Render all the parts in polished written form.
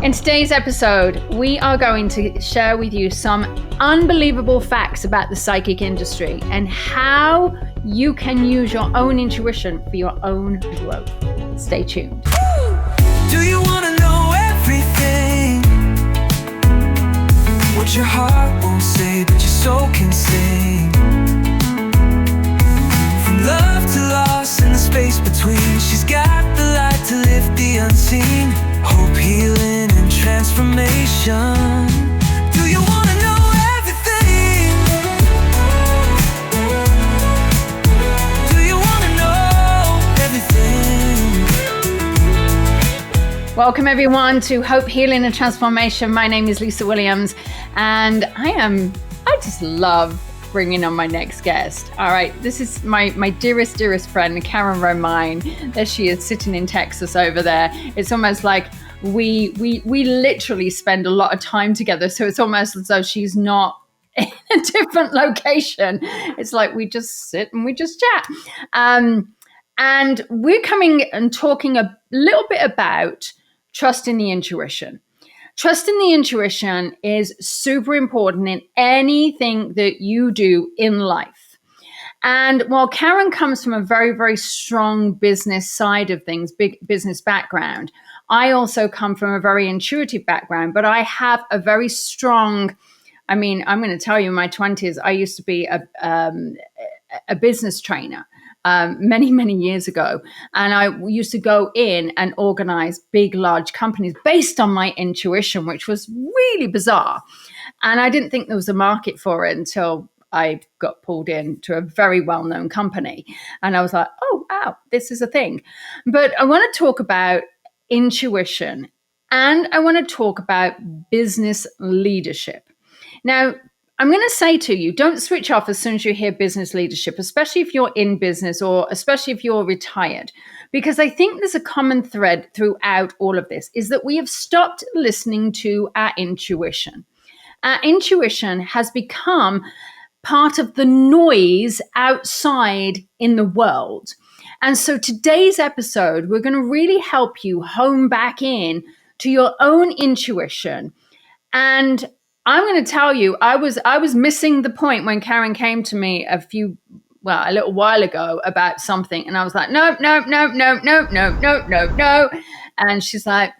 In today's episode, we are going to share with you some unbelievable facts about the psychic industry and how you can use your own intuition for your own growth. Stay tuned. Do you want to know everything? What your heart won't say, but your soul can sing. From love to loss and the space between, she's got the light to lift the unseen. Hope, healing, and transformation. Do you want to know everything? Do you want to know everything? Welcome everyone to Hope, Healing, and Transformation. My name is Lisa Williams, and I just love bringing on my next guest. All right, this is my dearest friend, Karen Romine. There she is, sitting in Texas over there. It's almost like we literally spend a lot of time together. So it's almost as though she's not in a different location. It's like we just sit and we just chat. And we're coming and talking a little bit about trusting the intuition. Trusting the intuition is super important in anything that you do in life. And while Karen comes from a very, very strong business side of things, big business background, I also come from a very intuitive background, but I have a very strong, I'm going to tell you, in my 20s, I used to be a business trainer. Many years ago. And I used to go in and organize big, large companies based on my intuition, which was really bizarre. And I didn't think there was a market for it until I got pulled into a very well-known company. And I was like, oh, wow, this is a thing. But I want to talk about intuition, and I want to talk about business leadership. Now, I'm going to say to you, don't switch off as soon as you hear business leadership, especially if you're in business or especially if you're retired, because I think there's a common thread throughout all of this is that we have stopped listening to our intuition. Our intuition has become part of the noise outside in the world. And so today's episode, we're going to really help you hone back in to your own intuition. And I'm going to tell you, I was missing the point when Karen came to me a little while ago about something. And I was like, no. And she's like,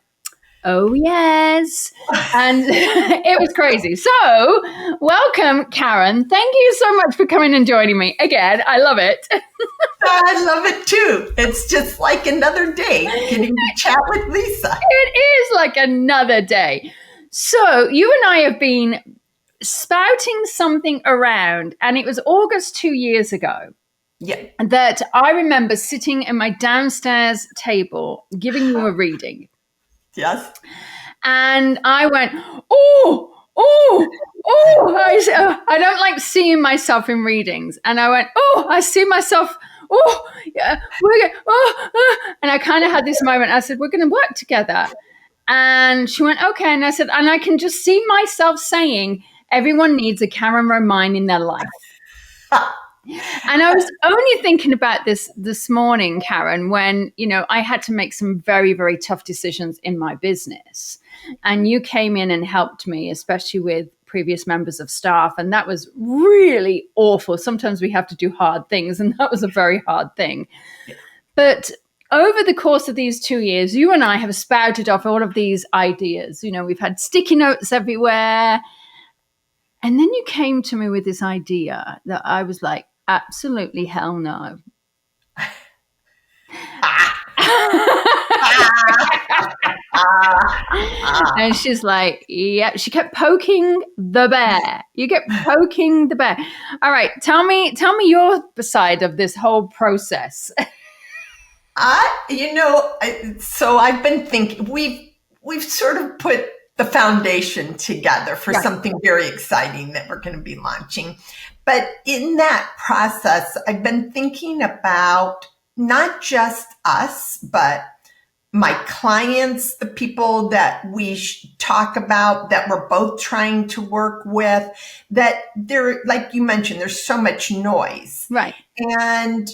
oh, yes. And it was crazy. So welcome, Karen. Thank you so much for coming and joining me again. I love it. I love it too. It's just like another day getting to chat with Lisa. It is like another day. So you and I have been spouting something around, and it was August 2 years ago. Yeah. That I remember sitting at my downstairs table giving you a reading. Yes. And I went, I don't like seeing myself in readings. And I went, I see myself. And I kind of had this moment. I said, we're going to work together. And she went, okay. And I said, and I can just see myself saying, everyone needs a Karen Romine in their life. And I was only thinking about this morning, Karen, when, I had to make some very, very tough decisions in my business. And you came in and helped me, especially with previous members of staff. And that was really awful. Sometimes we have to do hard things. And that was a very hard thing. Yeah. But over the course of these 2 years, you and I have spouted off all of these ideas. We've had sticky notes everywhere. And then you came to me with this idea that I was like, absolutely hell no. And she's like, yeah, she kept poking the bear. You kept poking the bear. All right, tell me your side of this whole process. So I've been thinking, we've sort of put the foundation together for something very exciting that we're going to be launching. But in that process, I've been thinking about not just us, but my clients, the people that we talk about, that we're both trying to work with, that there, like you mentioned, there's so much noise. Right. And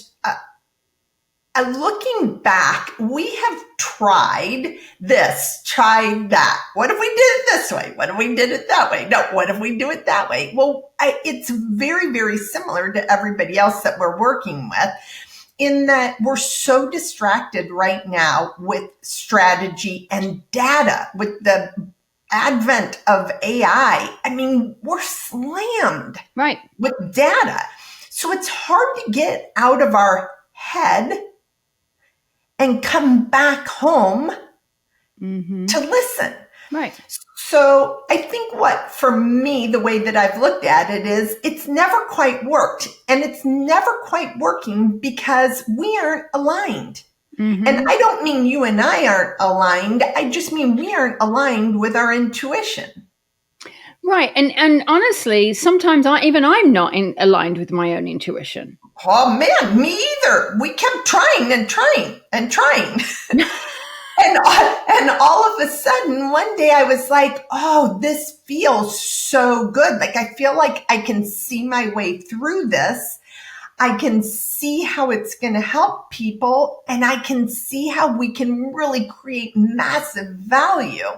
looking back, we have tried this, tried that. What if we did it this way? What if we did it that way? No, what if we do it that way? Well, it's very, very similar to everybody else that we're working with, in that we're so distracted right now with strategy and data, with the advent of AI. I mean, we're slammed with data. So it's hard to get out of our head and come back home to listen. Right. So I think for me, the way that I've looked at it is it's never quite worked. And it's never quite working because we aren't aligned. And I don't mean you and I aren't aligned. I just mean we aren't aligned with our intuition. Right. And honestly, sometimes I'm not aligned with my own intuition. Oh man, me either. We kept trying and trying and trying. And all of a sudden, one day I was like, oh, this feels so good. Like, I feel like I can see my way through this. I can see how it's going to help people, and I can see how we can really create massive value.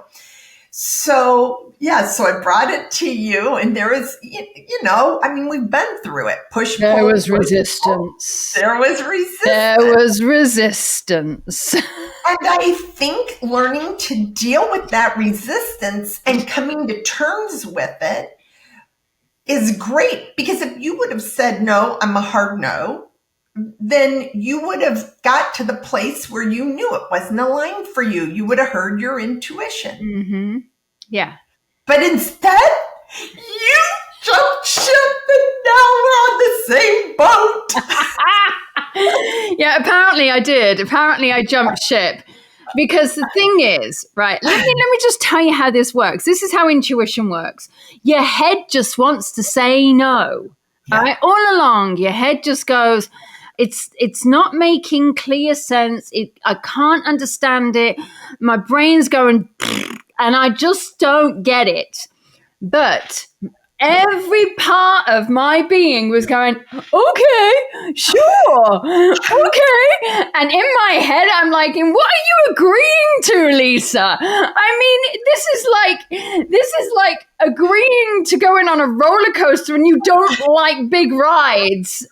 So I brought it to you, and there was, we've been through it. There was resistance. There was resistance. There was resistance. And I think learning to deal with that resistance and coming to terms with it is great, because if you would have said, no, I'm a hard no, then you would have got to the place where you knew it wasn't aligned for you. You would have heard your intuition. Yeah. But instead, you jumped ship, and now we're on the same boat. Yeah, apparently I did. Apparently I jumped ship. Because the thing is, right, let me just tell you how this works. This is how intuition works. Your head just wants to say no. Yeah. All right? All along, your head just goes, it's not making clear sense. I can't understand it. My brain's going, and I just don't get it. But every part of my being was going, okay, sure, okay. And in my head, I'm like, and what are you agreeing to, Lisa? I mean, this is like agreeing to going on a roller coaster and you don't like big rides.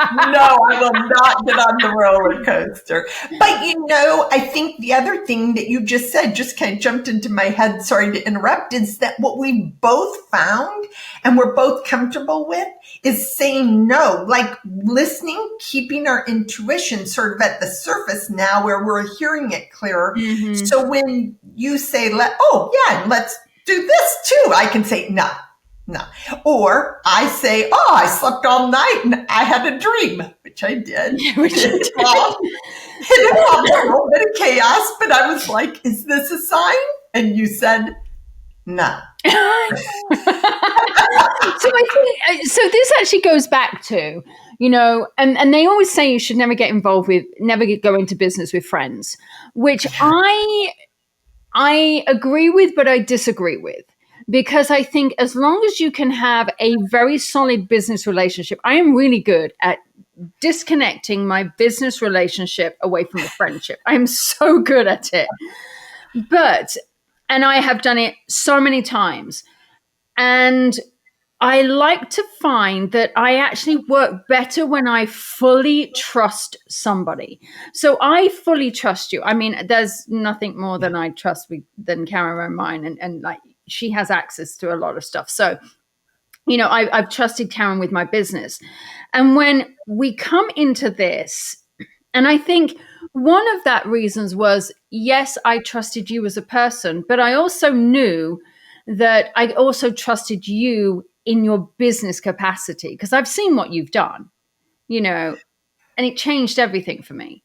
No, I will not get on the roller coaster. But I think the other thing that you just said just kind of jumped into my head, sorry to interrupt, is that what we both found and we're both comfortable with is saying no, like listening, keeping our intuition sort of at the surface now where we're hearing it clearer. So when you say, let's do this too, I can say no. Or I say, I slept all night and I had a dream, which I did. It involved a little bit of chaos, but I was like, is this a sign? And you said, no. So I think, this actually goes back to, and they always say you should never go into business with friends, which I agree with, but I disagree with. Because I think as long as you can have a very solid business relationship, I am really good at disconnecting my business relationship away from the friendship. I'm so good at it. And I have done it so many times. And I like to find that I actually work better when I fully trust somebody. So I fully trust you. I mean, there's nothing more than I trust than Karen Romine, and like, she has access to a lot of stuff. So, I've trusted Karen with my business. And when we come into this, and I think one of that reasons was, yes, I trusted you as a person, but I also knew that I also trusted you in your business capacity, because I've seen what you've done, and it changed everything for me.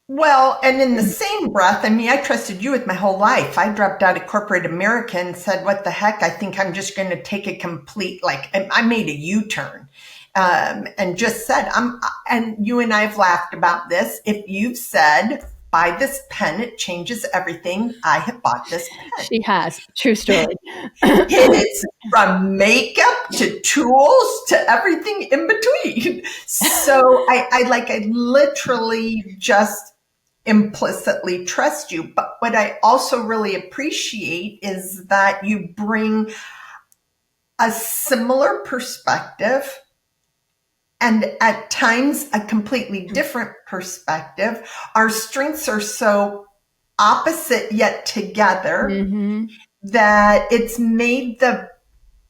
Well, and in the same breath, I trusted you with my whole life. I dropped out of corporate America and said, what the heck? I think I'm just going to take a complete, I made a U-turn and just said, and you and I have laughed about this. If you've said, buy this pen. It changes everything. I have bought this pen. She has. True story. It's from makeup to tools to everything in between. So I literally just implicitly trust you. But what I also really appreciate is that you bring a similar perspective and at times a completely different perspective. Our strengths are so opposite yet together that it's made the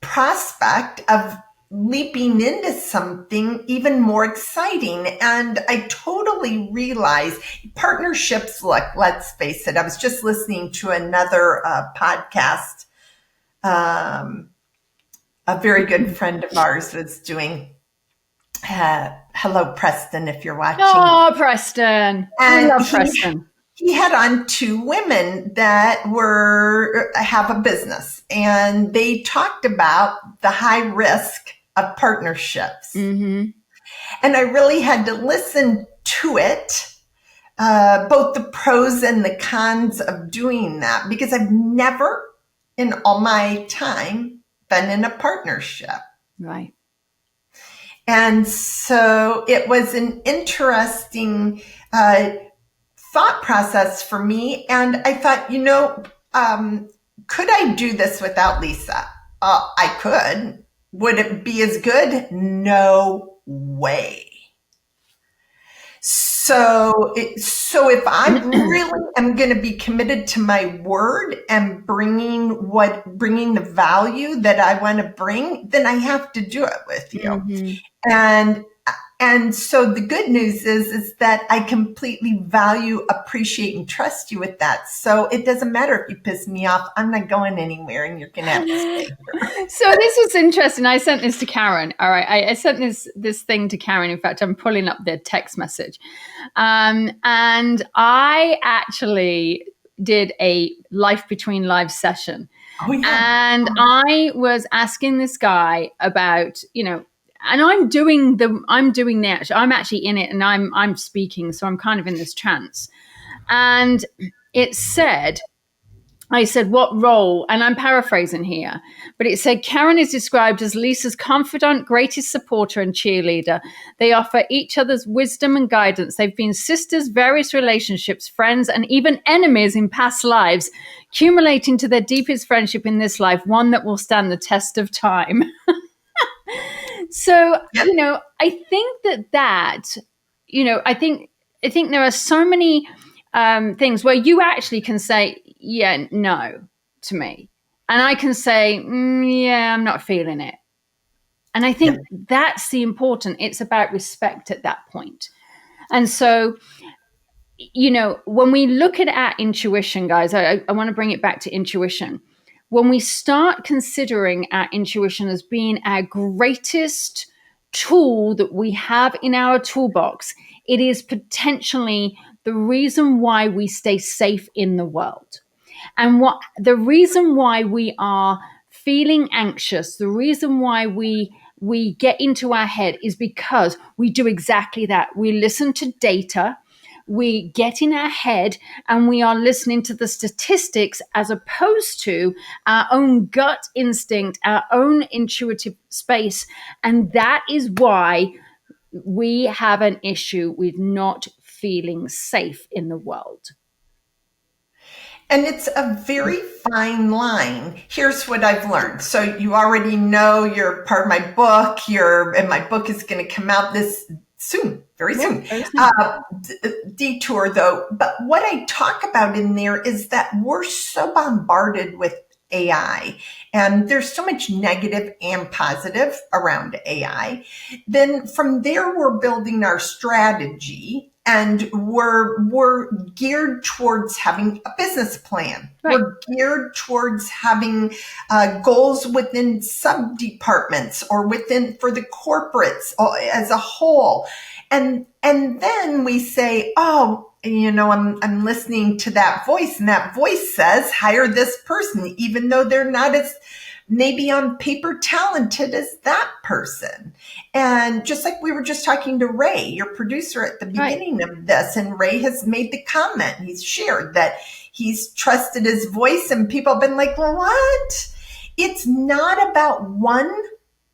prospect of leaping into something even more exciting. And I totally realize partnerships, look, let's face it, I was just listening to another podcast. A very good friend of ours was doing, hello, Preston, if you're watching. Oh, Preston. I love Preston. He had on two women that have a business, and they talked about the high risk of partnerships. And I really had to listen to it, both the pros and the cons of doing that, because I've never in all my time been in a partnership. Right. And so it was an interesting thought process for me. And I thought, could I do this without Lisa? I could. Would it be as good? No way. So if I really am going to be committed to my word and bringing the value that I want to bring, then I have to do it with you. And so the good news is that I completely value, appreciate, and trust you with that. So it doesn't matter if you piss me off. I'm not going anywhere, and you're going to have to stay here. So this was interesting. I sent this to Karen. All right. I sent this thing to Karen. In fact, I'm pulling up their text message. And I actually did a Life Between Lives session. Oh, yeah. And I was asking this guy about, and I'm actually in it, and I'm speaking, so I'm kind of in this trance. And I said, what role? And I'm paraphrasing here, but it said, Karen is described as Lisa's confidant, greatest supporter, and cheerleader. They offer each other's wisdom and guidance. They've been sisters, various relationships, friends, and even enemies in past lives, accumulating to their deepest friendship in this life, one that will stand the test of time. So, Yep. I think I think there are so many things where you actually can say, yeah, no to me. And I can say, yeah, I'm not feeling it. And I think that's the important, it's about respect at that point. And so, when we look at our intuition, guys, I want to bring it back to intuition. When we start considering our intuition as being our greatest tool that we have in our toolbox, it is potentially the reason why we stay safe in the world. And the reason why we are feeling anxious, the reason why we get into our head is because we do exactly that. We listen to data, we get in our head, and we are listening to the statistics as opposed to our own gut instinct, our own intuitive space. And that is why we have an issue with not feeling safe in the world. And it's a very fine line. Here's what I've learned. So you already know you're part of my book. And my book is going to come out very soon. Detour, though. But what I talk about in there is that we're so bombarded with AI, and there's so much negative and positive around AI. Then from there, we're building our strategy. And we're geared towards having a business plan. Right. We're geared towards having goals within sub-departments or for the corporates as a whole. And then we say, I'm listening to that voice, and that voice says, hire this person, even though they're not as maybe on paper talented as that person. And just like we were just talking to Ray, your producer at the beginning of this, and Ray has made the comment, he's shared that he's trusted his voice and people have been like, what? It's not about one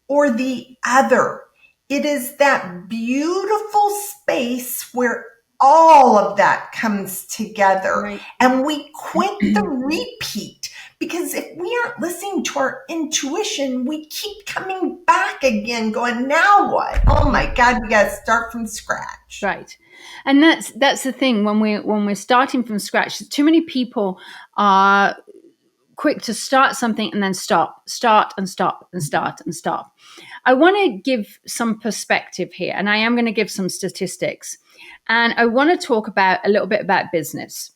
or the other. It is that beautiful space where all of that comes together, and we quit the repeat, because if we aren't listening to our intuition, we keep coming back again going, now what? Oh my God, we got to start from scratch. Right. And that's the thing, when we're starting from scratch, too many people are quick to start something and then start and stop and start and stop. I want to give some perspective here, and I am going to give some statistics, and I want to talk about a little bit about business.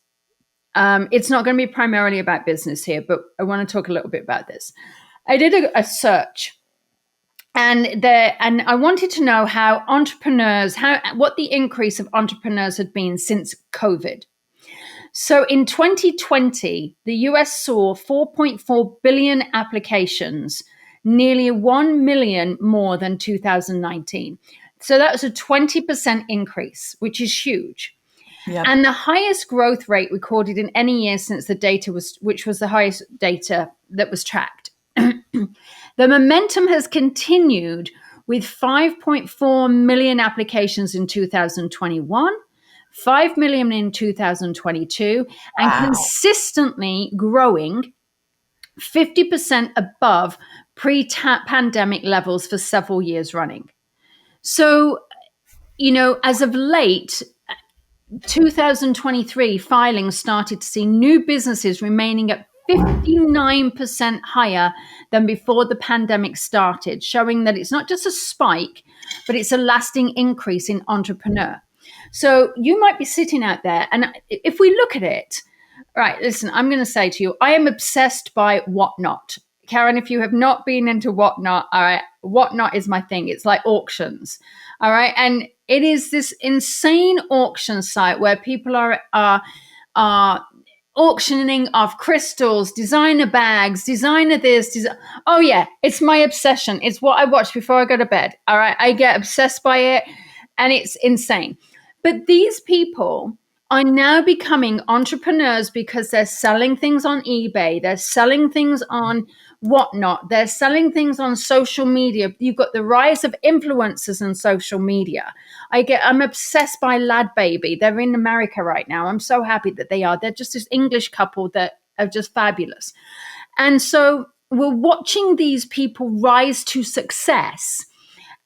It's not going to be primarily about business here, but I want to talk a little bit about this. I did a search, and I wanted to know how what the increase of entrepreneurs had been since COVID. So in 2020, the US saw 4.4 billion applications, nearly 1 million more than 2019. So that was a 20% increase, which is huge. Yep. And the highest growth rate recorded in any year since the data which was the highest data that was tracked. The momentum has continued with 5.4 million applications in 2021, 5 million in 2022, and consistently growing 50% above pre-pandemic levels for several years running. So, as of late, 2023 filings started to see new businesses remaining at 59% higher than before the pandemic started, showing that it's not just a spike, but it's a lasting increase in entrepreneur. So you might be sitting out there, and if we look at it, right, listen, I'm going to say to you, I am obsessed by Whatnot. Karen, if you have not been into Whatnot, all right, Whatnot is my thing. It's like auctions, all right? And it is this insane auction site where people are auctioning off crystals, designer bags, designer this. Oh, yeah, it's my obsession. It's what I watch before I go to bed, all right? I get obsessed by it, and it's insane. But these people are now becoming entrepreneurs because they're selling things on eBay. They're selling things on Whatnot. They're selling things on social media. You've got the rise of influencers on social media. I'm obsessed by Lad Baby. They're in America right now. I'm so happy that they are. They're just this English couple that are just fabulous. And so we're watching these people rise to success.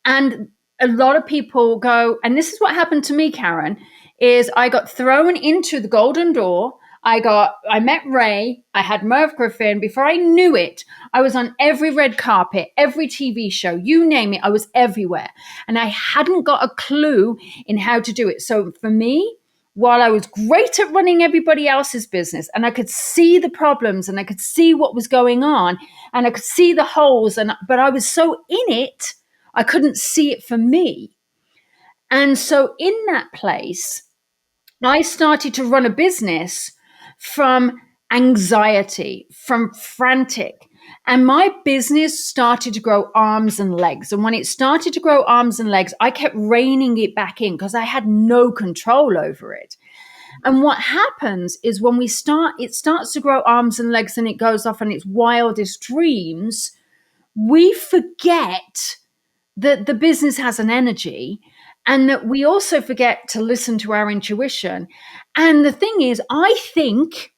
And a lot of people go, and this is what happened to me, Karen, is I got thrown into the golden door. I met Ray. I had Merv Griffin. Before I knew it, I was on every red carpet, every TV show, you name it. I was everywhere. And I hadn't got a clue in how to do it. So for me, while I was great at running everybody else's business, and I could see the problems and I could see what was going on and I could see the holes, but I was so in it, I couldn't see it for me. And so in that place, I started to run a business from anxiety, from frantic. And my business started to grow arms and legs. And when it started to grow arms and legs, I kept reining it back in because I had no control over it. And what happens is when it starts to grow arms and legs and it goes off on its wildest dreams, we forget that the business has an energy, and that we also forget to listen to our intuition. And the thing is, I think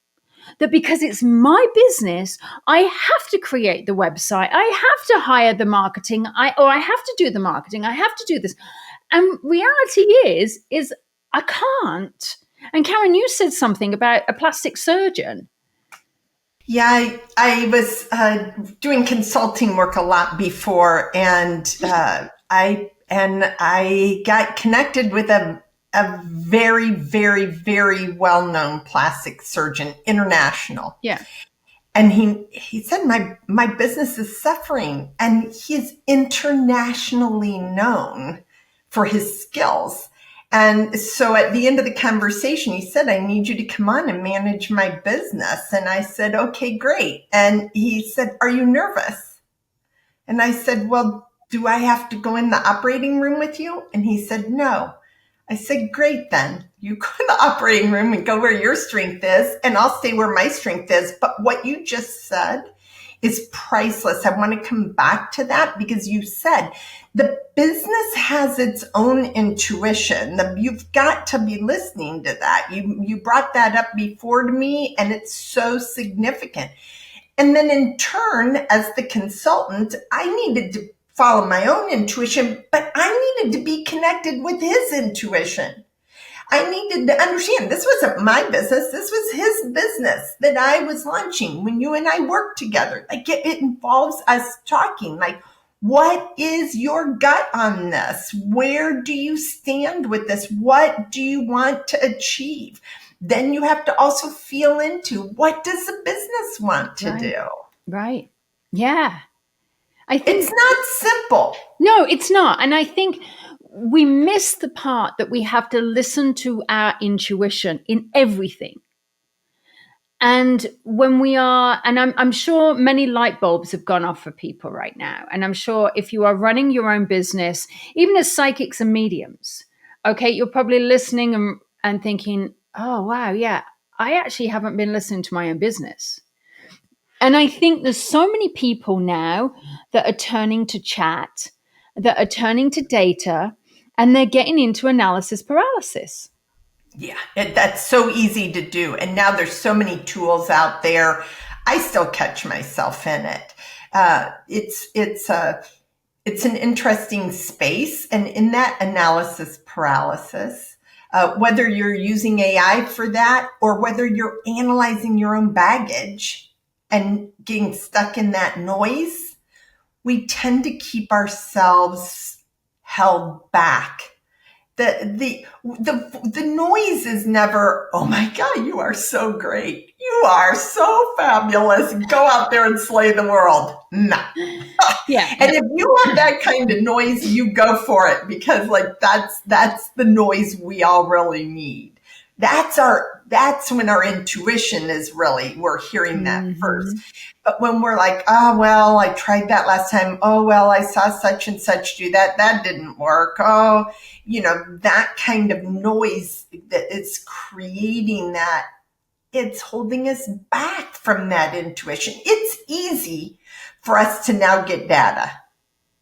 that because it's my business, I have to create the website. I have to hire the marketing. I have to do the marketing. I have to do this. And reality is I can't. And Karen, you said something about a plastic surgeon. Yeah, I was doing consulting work a lot before, and I got connected with a very, very, very well-known plastic surgeon, international. Yeah. And he said, my business is suffering, and he is internationally known for his skills. And so at the end of the conversation, he said, I need you to come on and manage my business. And I said, okay, great. And he said, are you nervous? And I said, well, do I have to go in the operating room with you? And he said, no. I said, great, then you go to the operating room and go where your strength is, and I'll stay where my strength is. But what you just said is priceless. I want to come back to that because you said the business has its own intuition. You've got to be listening to that. You brought that up before to me, and it's so significant. And then in turn, as the consultant, I needed to follow my own intuition, but I needed to be connected with his intuition. I needed to understand this wasn't my business. This was his business that I was launching when you and I worked together. Like it involves us talking. Like, what is your gut on this? Where do you stand with this? What do you want to achieve? Then you have to also feel into what does the business want to do? Right. Yeah. I think it's not simple. No, it's not. And I think we miss the part that we have to listen to our intuition in everything. And when we are, and I'm sure many light bulbs have gone off for people right now. And I'm sure if you are running your own business, even as psychics and mediums, okay, you're probably listening and thinking, oh, wow, yeah, I actually haven't been listening to my own business. And I think there's so many people now that are turning to chat, that are turning to data, and they're getting into analysis paralysis. Yeah, that's so easy to do. And now there's so many tools out there. I still catch myself in it. It's an interesting space. And in that analysis paralysis, whether you're using AI for that or whether you're analyzing your own baggage and getting stuck in that noise, we tend to keep ourselves held back. The noise is never, oh my God, you are so great. You are so fabulous. Go out there and slay the world. No. Yeah. And if you want that kind of noise, you go for it because like that's the noise we all really need. That's when our intuition is really, we're hearing that first. But when we're like, oh, well, I tried that last time. Oh, well, I saw such and such do that. That didn't work. Oh, that kind of noise that is creating that, it's holding us back from that intuition. It's easy for us to now get data.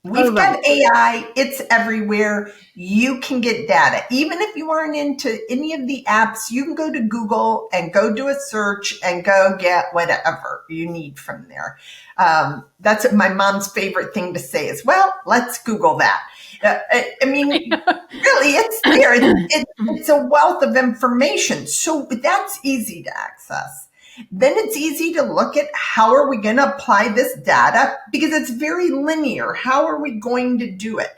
We've got AI. It's everywhere. You can get data. Even if you aren't into any of the apps, you can go to Google and go do a search and go get whatever you need from there. That's my mom's favorite thing to say is, well, let's Google that. I mean, really, it's there. It's a wealth of information. So that's easy to access. Then it's easy to look at how are we going to apply this data because it's very linear. How are we going to do it?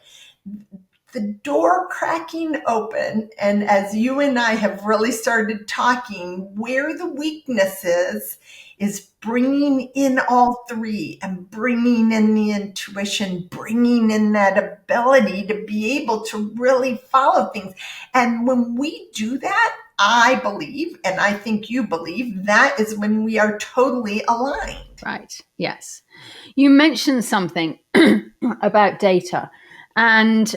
The door cracking open, and as you and I have really started talking, where the weakness is bringing in all three and bringing in the intuition, bringing in that ability to be able to really follow things. And when we do that, I believe, and I think you believe, that is when we are totally aligned. Right. Yes. You mentioned something about data. And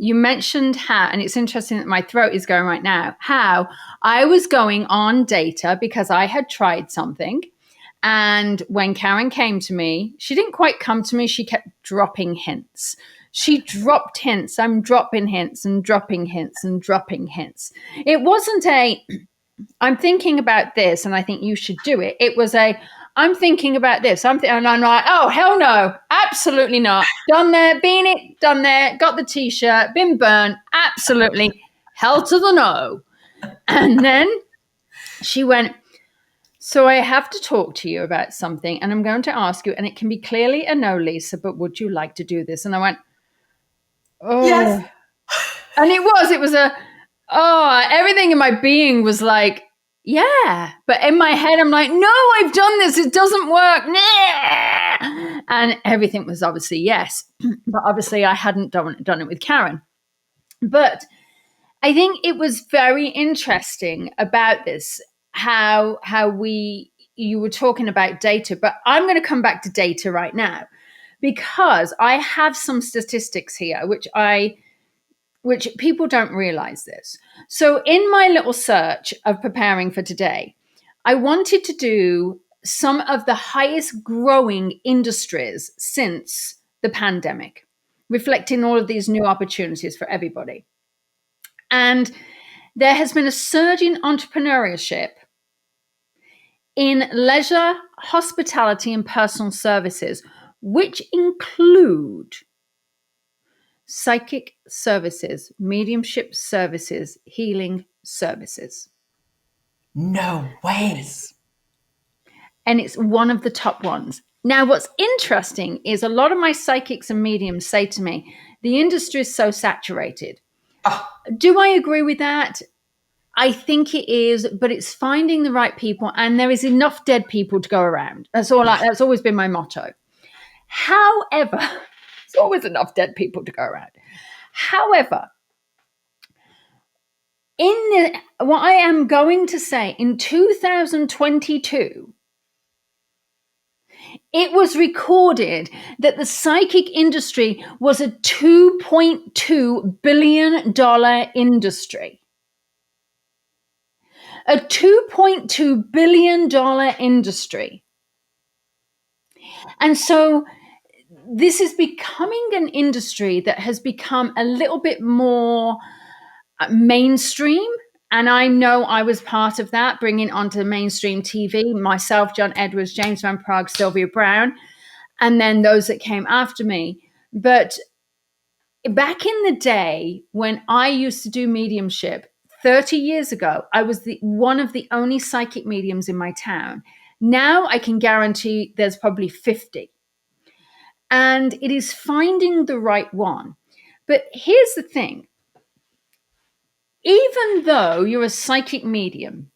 you mentioned how, and it's interesting that my throat is going right now, how I was going on data because I had tried something. And when Karen came to me, she didn't quite come to me. She kept dropping hints. She dropped hints. I'm dropping hints and dropping hints and dropping hints. It wasn't I'm thinking about this and I think you should do it. It was I'm thinking about this. And I'm like, oh, hell no, absolutely not. Done there, been it, done there, got the T-shirt, been burnt, absolutely, hell to the no. And then she went, so I have to talk to you about something and I'm going to ask you, and it can be clearly a no, Lisa, but would you like to do this? And I went, oh. Yes. And it was everything in my being was like, yeah. But in my head, I'm like, no, I've done this. It doesn't work. Nah. And everything was obviously yes. But obviously I hadn't done it with Karen. But I think it was very interesting about this, how you were talking about data, but I'm going to come back to data right now because I have some statistics here which people don't realize this. So in my little search of preparing for today, I wanted to do some of the highest growing industries since the pandemic, reflecting all of these new opportunities for everybody. And there has been a surge in entrepreneurship in leisure, hospitality, and personal services, which include psychic services, mediumship services, healing services. No way. And it's one of the top ones. Now, what's interesting is a lot of my psychics and mediums say to me, the industry is so saturated. Oh, Do I agree with that? I think it is, but it's finding the right people, and there is enough dead people to go around. That's always been my motto. However, there's always enough dead people to go around. However, what I am going to say, in 2022, it was recorded that the psychic industry was a $2.2 billion industry. A $2.2 billion industry. And so this is becoming an industry that has become a little bit more mainstream. And I know I was part of that, bringing onto mainstream TV, myself, John Edwards, James Van Prague, Sylvia Brown, and then those that came after me. But back in the day when I used to do mediumship, 30 years ago, I was one of the only psychic mediums in my town. Now I can guarantee there's probably 50. And it is finding the right one. But here's the thing. Even though you're a psychic medium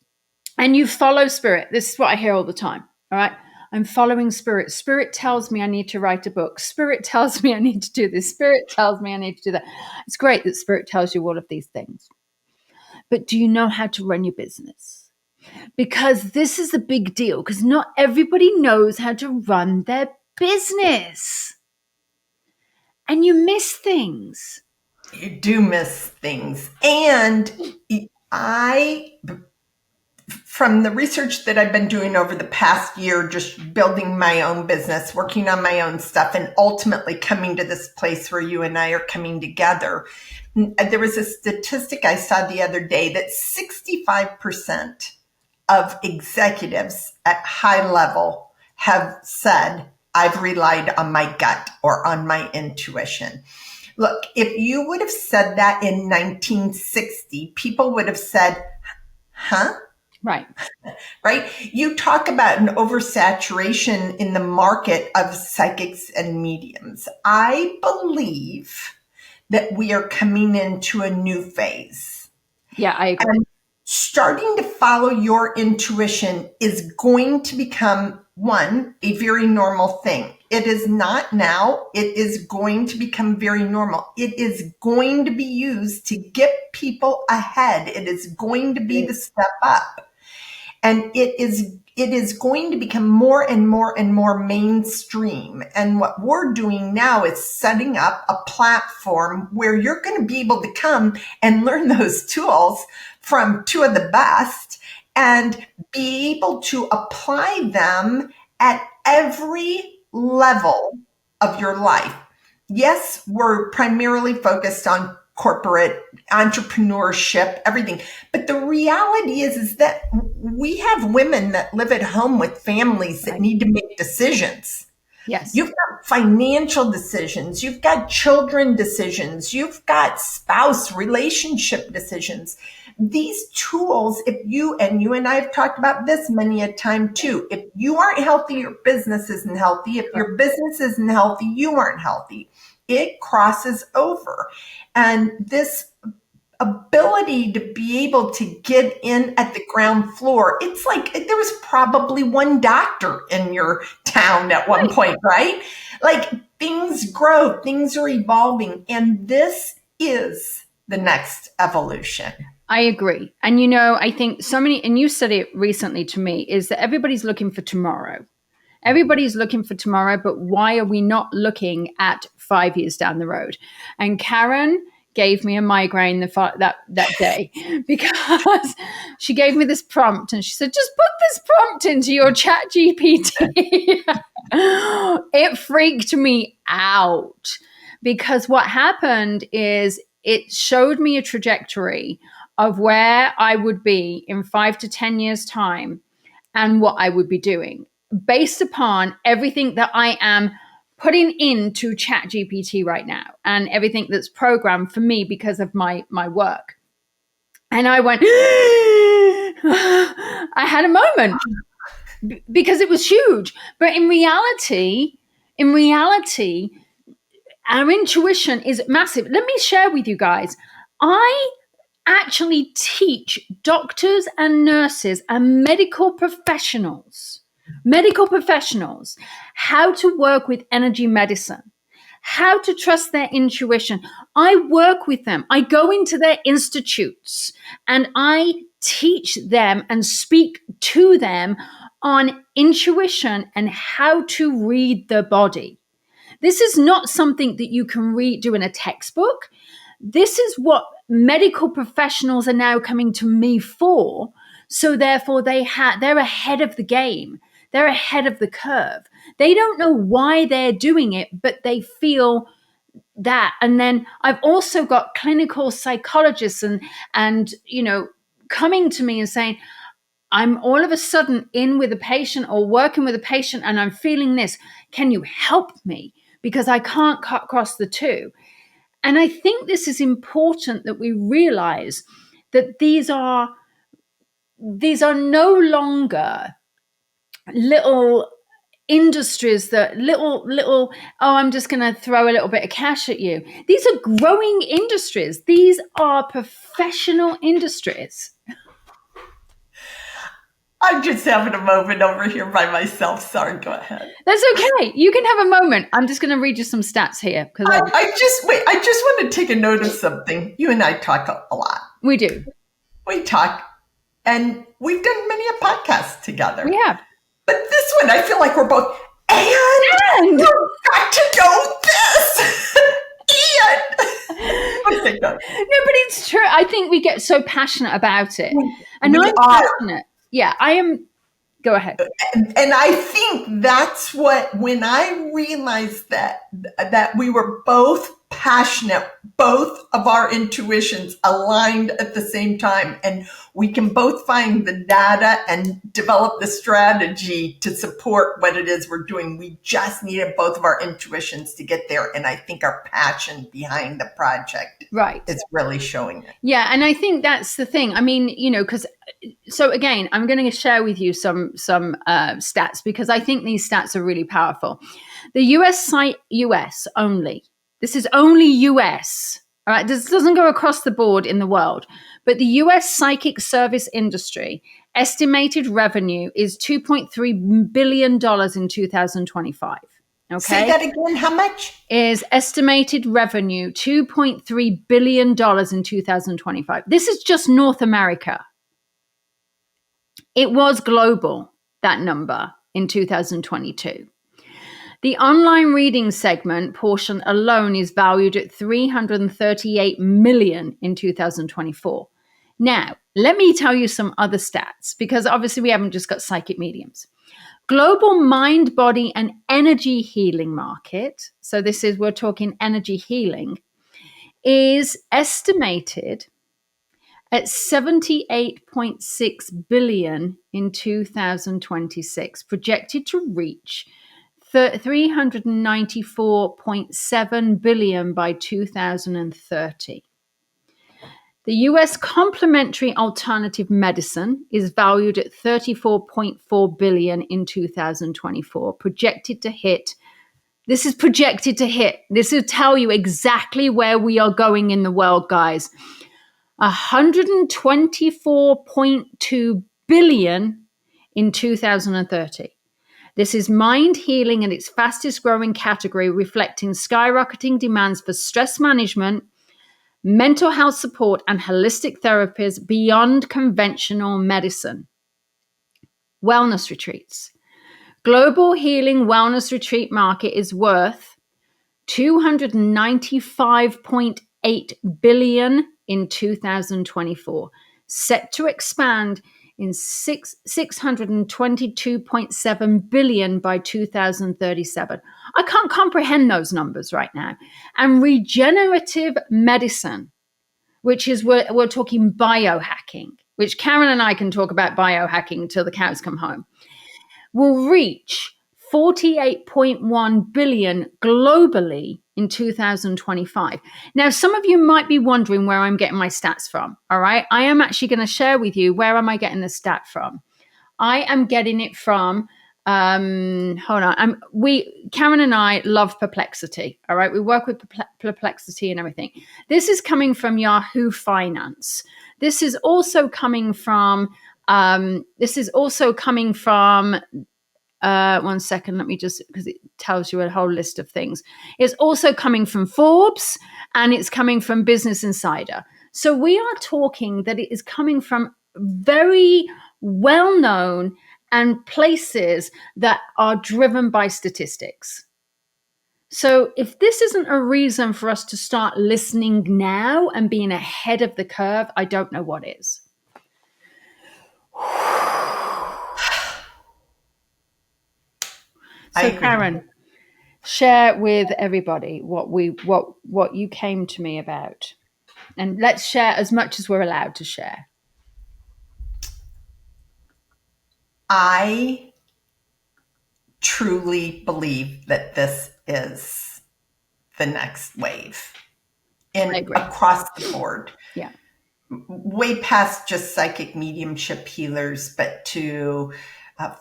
and you follow spirit, this is what I hear all the time. All right. I'm following spirit. Spirit tells me I need to write a book. Spirit tells me I need to do this. Spirit tells me I need to do that. It's great that spirit tells you all of these things. But do you know how to run your business? Because this is a big deal, because not everybody knows how to run their business. And you miss things. you do miss things. And from the research that I've been doing over the past year, just building my own business, working on my own stuff, and ultimately coming to this place where you and I are coming together. There was a statistic I saw the other day that 65% of executives at high level have said, I've relied on my gut or on my intuition. Look, if you would have said that in 1960, people would have said, huh? Right. Right? You talk about an oversaturation in the market of psychics and mediums. I believe that we are coming into a new phase. Yeah, I agree. And starting to follow your intuition is going to become, one, a very normal thing. It is not now. It is going to become very normal. It is going to be used to get people ahead. It is going to be the step up. And it is going to become more and more and more mainstream. And what we're doing now is setting up a platform where you're going to be able to come and learn those tools from two of the best and be able to apply them at every level of your life. Yes, we're primarily focused on corporate entrepreneurship, everything. But the reality is that we have women that live at home with families that need to make decisions. Yes. You've got financial decisions. You've got children decisions. You've got spouse relationship decisions. These tools, if you and I have talked about this many a time too, if you aren't healthy, your business isn't healthy. If your business isn't healthy, you aren't healthy. It crosses over. And this ability to be able to get in at the ground floor, it's like there was probably one doctor in your town at one point, right? Like things grow, things are evolving. And this is the next evolution. I agree. And, you know, I think so many, and you said it recently to me, is that everybody's looking for tomorrow. Everybody's looking for tomorrow, but why are we not looking at 5 years down the road? And Karen gave me a migraine that day because she gave me this prompt and she said, just put this prompt into your chat GPT. It freaked me out because what happened is it showed me a trajectory of where I would be in 5 to 10 years time and what I would be doing based upon everything that I am putting into ChatGPT right now and everything that's programmed for me because of my work. And I went, I had a moment because it was huge. But in reality, our intuition is massive. Let me share with you guys. I actually teach doctors and nurses and medical professionals how to work with energy medicine, how to trust their intuition. I work with them. I go into their institutes and I teach them and speak to them on intuition and how to read the body. This is not something that you can do in a textbook. This is what medical professionals are now coming to me for. So therefore they're ahead of the game. They're ahead of the curve. They don't know why they're doing it, but they feel that. And then I've also got clinical psychologists and you know, coming to me and saying, I'm all of a sudden in with a patient or working with a patient and I'm feeling this. Can you help me? Because I can't cut across the two. And I think this is important that we realize that these are no longer little industries that little, I'm just going to throw a little bit of cash at you. These are growing industries. These are professional industries. I'm just having a moment over here by myself. Sorry, go ahead. That's okay. You can have a moment. I'm just going to read you some stats here. I just want to take a note of something. You and I talk a lot. We do. We talk, and we've done many a podcast together. We have. But this one, I feel like we're both, and you've got to know this. Okay, go. No, but it's true. I think we get so passionate about it. And We I'm are. passionate. Yeah, I am. Go ahead. And I think that's what, when I realized that we were both passionate, both of our intuitions aligned at the same time, and we can both find the data and develop the strategy to support what it is we're doing. We just needed both of our intuitions to get there. And I think our passion behind the project is really showing it. Yeah. And I think that's the thing. I mean, you know, so again, I'm going to share with you some stats because I think these stats are really powerful. The US only. This is only US. All right. This doesn't go across the board in the world. But the US psychic service industry estimated revenue is $2.3 billion in 2025. Okay. Say that again. How much? Is estimated revenue $2.3 billion in 2025. This is just North America. It was global, that number, in 2022. The online reading segment portion alone is valued at $338 million in 2024. Now, let me tell you some other stats, because obviously we haven't just got psychic mediums. Global mind, body, and energy healing market, so we're talking energy healing, is estimated at $78.6 billion in 2026, projected to reach $394.7 billion by 2030. The US complementary alternative medicine is valued at $34.4 billion in 2024, projected to hit. This will tell you exactly where we are going in the world, guys. $124.2 billion in 2030. This is mind healing in its fastest growing category, reflecting skyrocketing demands for stress management, mental health support, and holistic therapies beyond conventional medicine. Wellness retreats. Global healing wellness retreat market is worth $295.8 billion in 2024, set to expand in $622.7 billion by 2037. I can't comprehend those numbers right now. And regenerative medicine, which is we're talking biohacking, which Karen and I can talk about biohacking until the cows come home, will reach 48.1 billion globally in 2025. Now, some of you might be wondering where I'm getting my stats from. All right. I am actually going to share with you where am I getting the stat from. I am getting it from, Karen and I love Perplexity. All right. We work with Perplexity and everything. This is coming from Yahoo Finance. This is also coming from, one second, let me just, because it tells you a whole list of things. It's also coming from Forbes, and it's coming from Business Insider. So we are talking that it is coming from very well-known and places that are driven by statistics. So if this isn't a reason for us to start listening now and being ahead of the curve, I don't know what is. So Karen, share with everybody what you came to me about, and let's share as much as we're allowed to share. I truly believe that this is the next wave across the board. Yeah. Way past just psychic mediumship healers, but to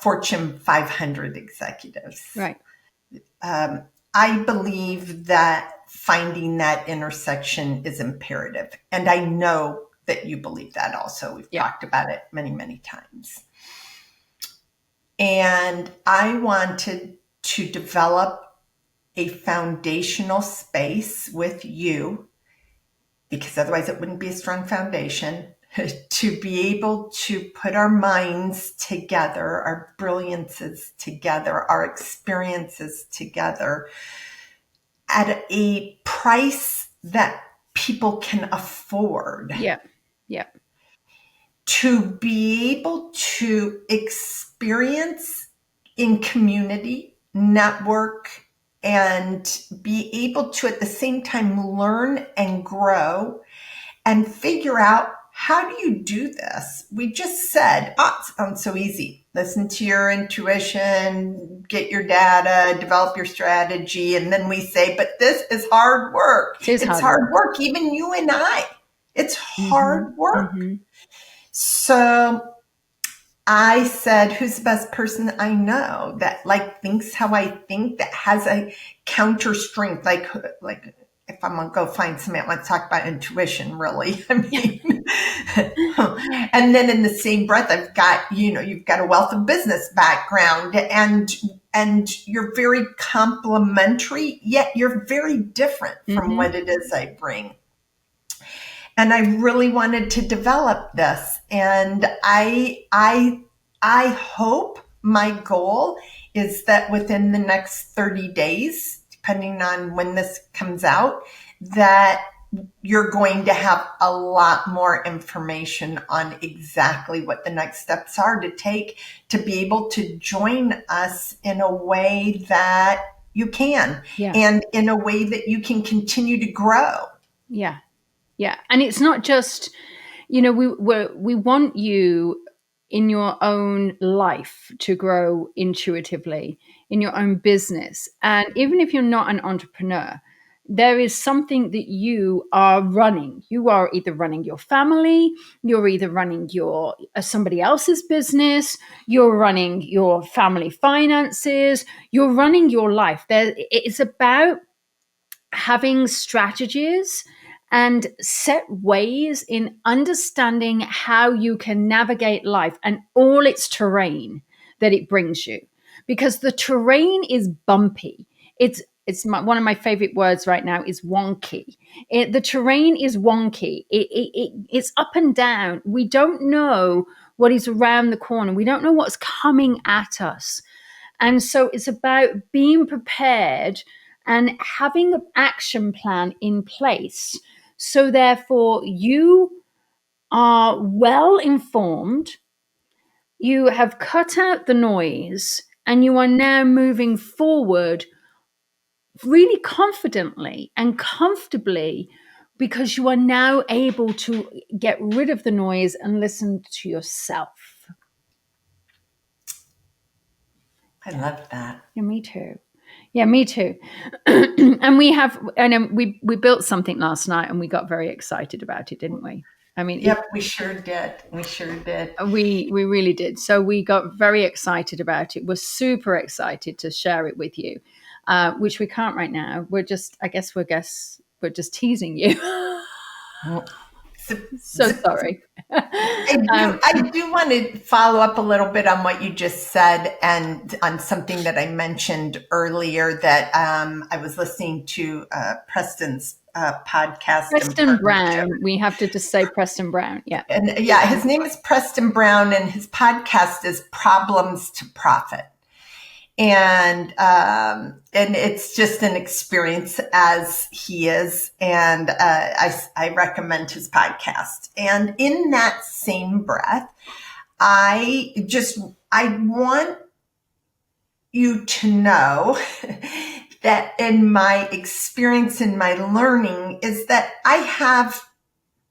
Fortune 500 executives. Right. I believe that finding that intersection is imperative. And I know that you believe that also. We've talked about it many, many times. And I wanted to develop a foundational space with you, because otherwise it wouldn't be a strong foundation, to be able to put our minds together, our brilliances together, our experiences together at a price that people can afford. Yeah. Yeah. To be able to experience in community, network, and be able to at the same time learn and grow and figure out, how do you do this? We just said, it sounds so easy. Listen to your intuition, get your data, develop your strategy. And then we say, but this is hard work. It's hard work. Even you and I, it's hard work. Mm-hmm. So I said, who's the best person I know that thinks how I think, that has a counter strength? Like if I'm going to go find somebody that wants to talk about intuition, really, I mean, and then in the same breath, I've got, you've got a wealth of business background, and you're very complementary, yet you're very different from what it is I bring. And I really wanted to develop this. And I hope, my goal is that within the next 30 days, depending on when this comes out, that you're going to have a lot more information on exactly what the next steps are to take to be able to join us in a way that you can, and in a way that you can continue to grow. Yeah. Yeah. And it's not just, we want you in your own life to grow intuitively, in your own business. And even if you're not an entrepreneur, there is something that you are running. You are either running your family, you're either running somebody else's business, you're running your family finances, you're running your life. It's about having strategies and set ways in understanding how you can navigate life and all its terrain that it brings you. Because the terrain is bumpy. It's one of my favorite words right now is wonky. The terrain is wonky. It's up and down. We don't know what is around the corner. We don't know what's coming at us. And so it's about being prepared and having an action plan in place. So therefore you are well informed, you have cut out the noise, and you are now moving forward really confidently and comfortably, because you are now able to get rid of the noise and listen to yourself. I love that. Yeah, me too. Yeah, me too. And we built something last night, and we got very excited about it, didn't we? I mean, yep, we sure did. We sure did. We really did. So we got very excited about it. We're super excited to share it with you, which we can't right now. We're just teasing you. So sorry. I do want to follow up a little bit on what you just said, and on something that I mentioned earlier, that I was listening to Preston's podcast. Preston Brown. We have to just say Preston Brown. Yeah. And yeah, his name is Preston Brown, and his podcast is Problems to Profit. And it's just an experience as he is. And I recommend his podcast. And in that same breath, I want you to know that in my experience, in my learning, is that I have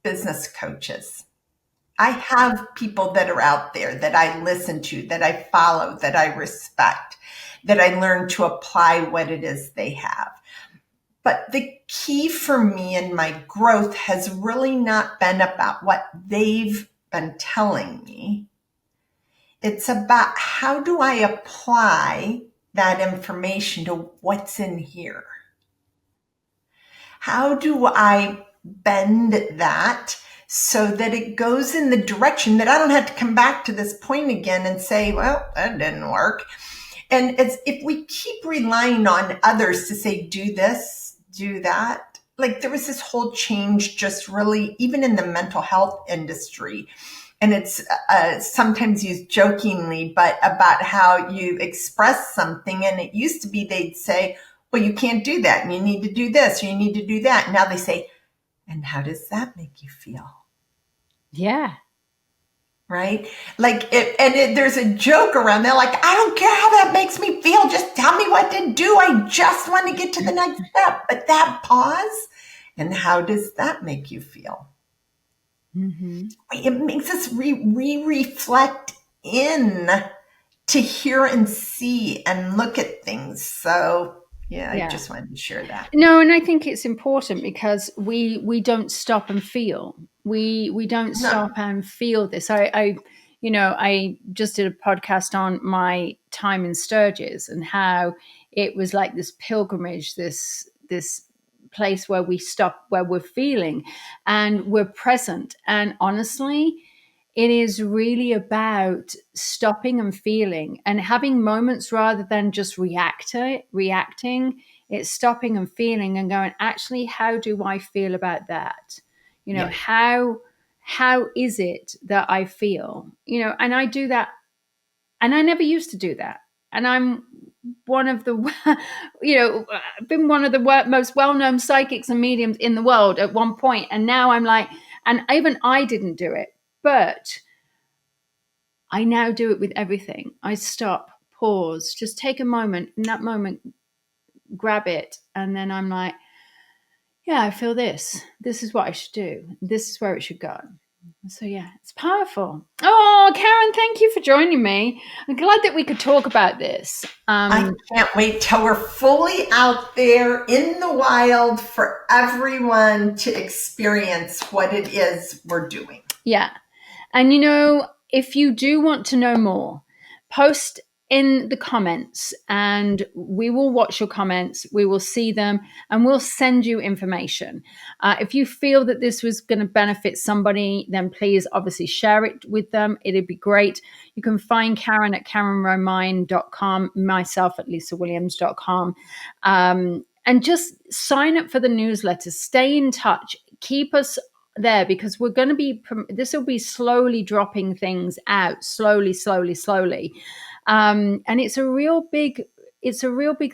business coaches. I have people that are out there that I listen to, that I follow, that I respect, that I learn to apply what it is they have. But the key for me in my growth has really not been about what they've been telling me. It's about, how do I apply that information to what's in here? How do I bend that so that it goes in the direction that I don't have to come back to this point again and say, well, that didn't work. And if we keep relying on others to say, do this, do that, like there was this whole change just really, even in the mental health industry. And it's sometimes used jokingly, but about how you express something. And it used to be they'd say, well, you can't do that. And you need to do this, or you need to do that. And now they say, and how does that make you feel? Yeah. Right? Like, there's a joke around there, like, I don't care how that makes me feel. Just tell me what to do. I just want to get to the next step. But that pause, and how does that make you feel? Mm-hmm. It makes us reflect in to hear and see and look at things. So yeah, I just wanted to share that. No, and I think it's important because we don't stop and feel. We don't stop and feel this. I just did a podcast on my time in Sturgis and how it was like this pilgrimage, this place where we stop, where we're feeling and we're present. And honestly, it is really about stopping and feeling and having moments rather than just reacting. It's stopping and feeling and going, actually, how do I feel about that? How is it that I feel? And I do that. And I never used to do that. And I'm one of the, been one of the most well-known psychics and mediums in the world at one point. And now I'm like, and even I didn't do it, but I now do it with everything. I stop, pause, just take a moment. In that moment, grab it. And then I'm like, yeah, I feel this. This is what I should do. This is where it should go. So yeah, it's powerful. Oh, Karen, thank you for joining me. I'm glad that we could talk about this. I can't wait till we're fully out there in the wild for everyone to experience what it is we're doing. Yeah. And if you do want to know more, post in the comments, and we will watch your comments. We will see them, and we'll send you information. If you feel that this was going to benefit somebody, then please obviously share it with them. It'd be great. You can find Karen at KarenRomine.com, myself at LisaWilliams.com. And just sign up for the newsletter. Stay in touch. Keep us there, because we're going to be, this will be slowly dropping things out, slowly. And it's a real big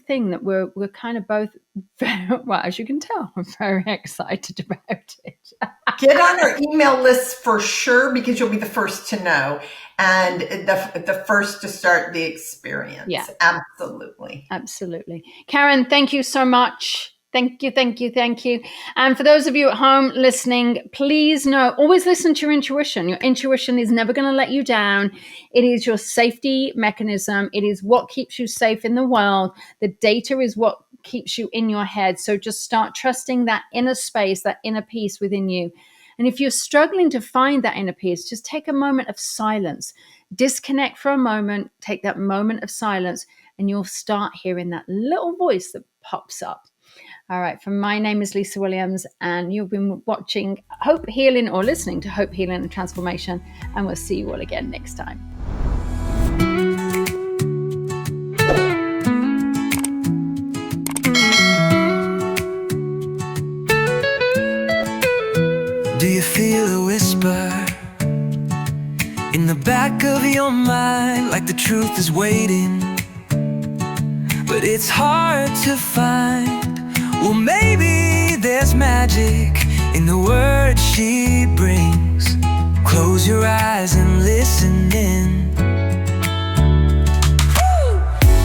thing that we're kind of both very, well, as you can tell, I'm very excited about it. Get on our email list for sure, because you'll be the first to know and the first to start the experience. Yeah. Absolutely. Karen, thank you so much. Thank you. And for those of you at home listening, please know, always listen to your intuition. Your intuition is never going to let you down. It is your safety mechanism. It is what keeps you safe in the world. The data is what keeps you in your head. So just start trusting that inner space, that inner peace within you. And if you're struggling to find that inner peace, just take a moment of silence. Disconnect for a moment, take that moment of silence, and you'll start hearing that little voice that pops up. All right, my name is Lisa Williams, and you've been watching Hope Healing, or listening to Hope Healing and Transformation, and we'll see you all again next time. Do you feel a whisper in the back of your mind, like the truth is waiting, but it's hard to find? Well, maybe there's magic in the words she brings. Close your eyes and listen in.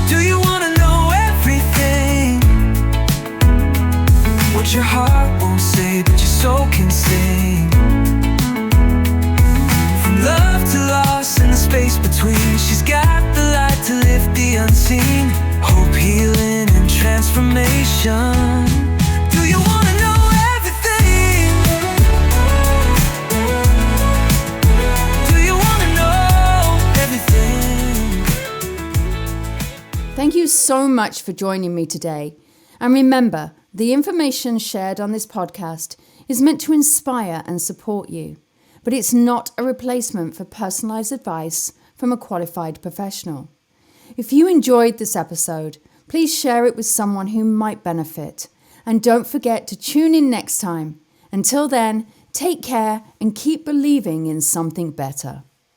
Do you want to know everything? What your heart won't say, but your soul can sing. From love to loss and the space between, she's got the light to lift the unseen. Hope, healing, and transformation. Do you want to know everything? Do you want to know everything? Thank you so much for joining me today. And remember, the information shared on this podcast is meant to inspire and support you, but it's not a replacement for personalized advice from a qualified professional. If you enjoyed this episode, please share it with someone who might benefit. And don't forget to tune in next time. Until then, take care and keep believing in something better.